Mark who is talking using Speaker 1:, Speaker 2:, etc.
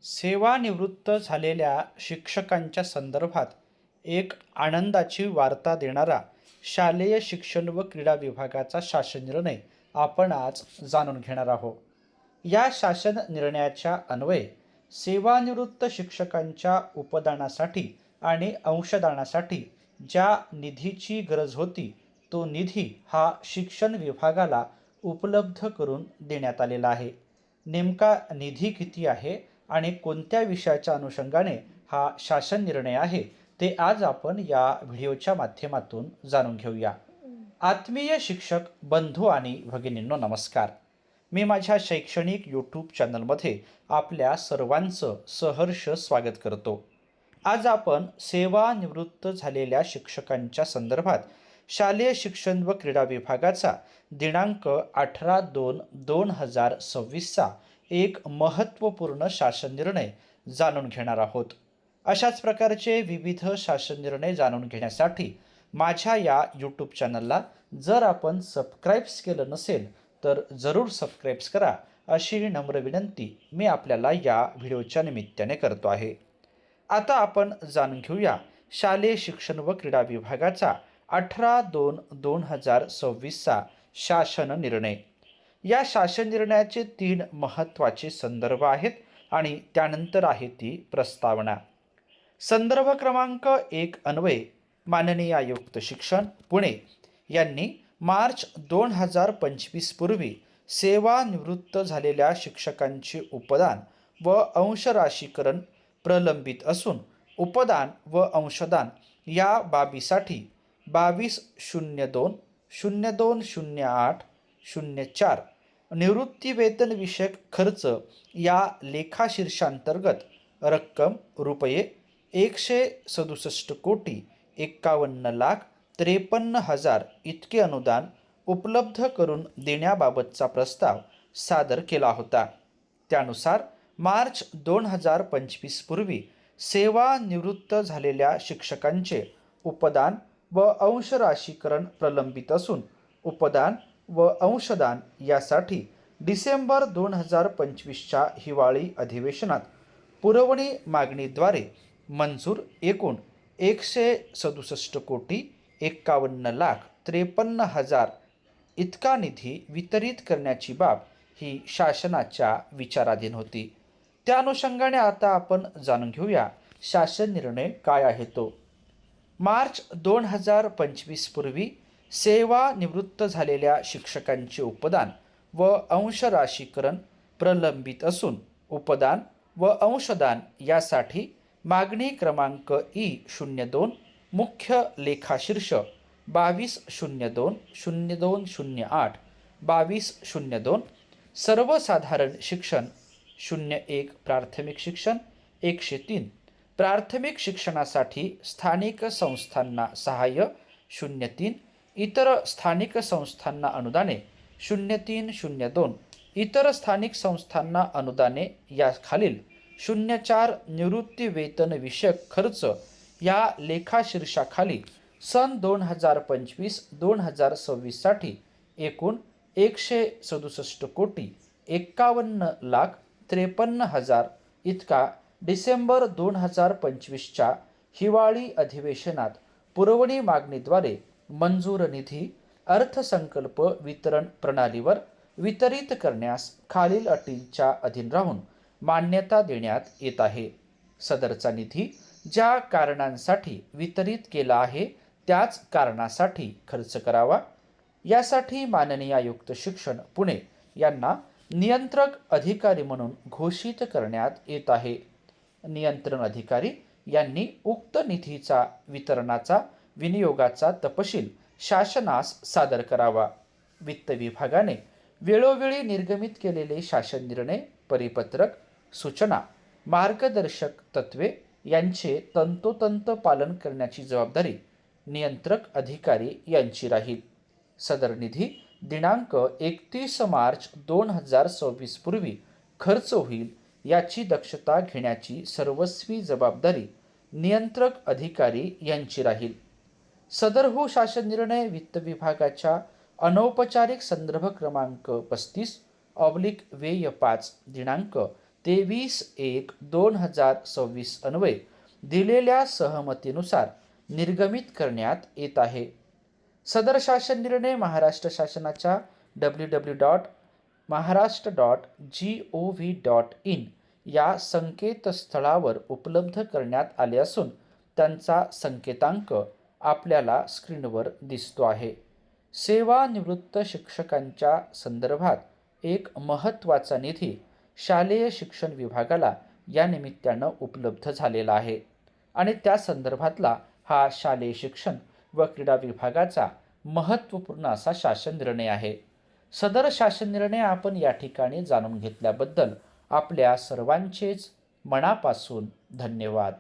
Speaker 1: सेवानिवृत्त झालेल्या शिक्षकांच्या संदर्भात एक आनंदाची वार्ता देणारा शालेय शिक्षण व क्रीडा विभागाचा शासन निर्णय आपण आज जाणून घेणार आहोत. या शासन निर्णयाच्या अन्वये सेवानिवृत्त शिक्षकांच्या उपदानासाठी आणि अंशदानासाठी ज्या निधीची गरज होती तो निधी हा शिक्षण विभागाला उपलब्ध करून देण्यात आलेला आहे. नेमका निधी किती आहे आणि कोणत्या विषयाच्या अनुषंगाने हा शासन निर्णय आहे ते आज आपण या व्हिडिओच्या माध्यमातून जाणून घेऊया. आत्मीय शिक्षक बंधू आणि भगिनींनो, नमस्कार. मी माझ्या शैक्षणिक यूट्यूब चॅनलमध्ये आपल्या सर्वांचं सहर्ष स्वागत करतो. आज आपण सेवानिवृत्त झालेल्या शिक्षकांच्या संदर्भात शालेय शिक्षण व क्रीडा विभागाचा दिनांक 18/2/2026चा एक महत्त्वपूर्ण शासन निर्णय जाणून घेणार आहोत. अशाच प्रकारचे विविध शासन निर्णय जाणून घेण्यासाठी माझ्या या यूट्यूब चॅनलला जर आपण सबस्क्राईब्स केलं नसेल तर जरूर सबस्क्राईब्स करा, अशी नम्र विनंती मी आपल्याला या व्हिडिओच्या निमित्ताने करतो आहे. आता आपण जाणून घेऊया शालेय शिक्षण व क्रीडा विभागाचा 18/2/2026चा शासन निर्णय. या शासन निर्णयाचे 3 महत्त्वाचे संदर्भ आहेत आणि त्यानंतर आहे ती प्रस्तावना. संदर्भ क्रमांक 1 अन्वये माननीय आयुक्त शिक्षण पुणे यांनी मार्च 2025 पूर्वी सेवानिवृत्त झालेल्या शिक्षकांचे उपदान व अंशराशीकरण प्रलंबित असून उपदान व अंशदान या बाबीसाठी 22/02/0208/04 निवृत्तीवेतन विषयक खर्च या लेखाशीर्षांतर्गत रक्कम रुपये 167,51,53,53,000 इतके अनुदान उपलब्ध करून देण्याबाबतचा प्रस्ताव सादर केला होता. त्यानुसार मार्च 2025 पूर्वी सेवानिवृत्त झालेल्या शिक्षकांचे उपदान व अंशराशीकरण प्रलंबित असून उपदान व अंशदान यासाठी डिसेंबर 2025च्या हिवाळी अधिवेशनात पुरवणी मागणीद्वारे मंजूर एकूण 167,51,53,000 इतका निधी वितरित करण्याची बाब ही शासनाच्या विचाराधीन होती. त्या अनुषंगाने आता आपण जाणून घेऊया शासन निर्णय काय आहे तो. मार्च 2025 पूर्वी सेवानिवृत्त झालेल्या शिक्षकांचे उपदान व अंशराशीकरण प्रलंबित असून उपदान व अंशदान यासाठी मागणी क्रमांक E02 मुख्य लेखाशीर्ष 22/02/0208/22/02 सर्वसाधारण शिक्षण 01 प्राथमिक शिक्षण 103 प्राथमिक शिक्षणासाठी स्थानिक संस्थांना सहाय्य 03 इतर स्थानिक संस्थांना अनुदाने 0302 इतर स्थानिक संस्थांना अनुदाने या खालील 04 निवृत्ती वेतन विषयक खर्च या लेखाशीर्षाखाली सन 2025-2026 साठी एकूण 167,51,53,000 इतका डिसेंबर 2025च्या हिवाळी अधिवेशनात पुरवणी मागणीद्वारे मंजूर निधी अर्थसंकल्प वितरण प्रणालीवर वितरित करण्यास खालील अटींच्या अधीन राहून मान्यता देण्यात येत आहे. सदरचा निधी ज्या कारणांसाठी वितरित केला आहे त्याच कारणासाठी खर्च करावा. यासाठी माननीय आयुक्त शिक्षण पुणे यांना नियंत्रक अधिकारी म्हणून घोषित करण्यात येत आहे. नियंत्रण अधिकारी यांनी उक्त निधीचा वितरणाचा विनियोगाचा तपशील शासनास सादर करावा. वित्त विभागाने वेळोवेळी निर्गमित केलेले शासन निर्णय, परिपत्रक, सूचना, मार्गदर्शक तत्वे यांचे तंतोतंत पालन करण्याची जबाबदारी नियंत्रक अधिकारी यांची राहील. सदर निधी दिनांक 31 मार्च 2026 पूर्वी खर्च होईल याची दक्षता घेण्याची सर्वस्वी जबाबदारी नियंत्रक अधिकारी यांची राहील. सदरहू शासन निर्णय वित्त विभागाच्या अनौपचारिक संदर्भ क्रमांक 35/व्यय 5 दिनांक 23/1/2026 अन्वये दिलेल्या सहमतीनुसार निर्गमित करण्यात येत आहे. सदर शासन निर्णय महाराष्ट्र शासनाच्या www.maharashtra.gov.in या संकेतस्थळावर उपलब्ध करण्यात आले असून त्यांचा संकेतांक आपल्याला स्क्रीनवर दिसतो आहे. सेवानिवृत्त शिक्षकांच्या संदर्भात एक महत्त्वाचा निधी शालेय शिक्षण विभागाला या निमित्तानं उपलब्ध झालेला आहे आणि त्या संदर्भातला हा शालेय शिक्षण व क्रीडा विभागाचा महत्त्वपूर्ण असा शासन निर्णय आहे. सदर शासन निर्णय आपण या ठिकाणी जाणून घेतल्याबद्दल आपल्या सर्वांचेच मनापासून धन्यवाद.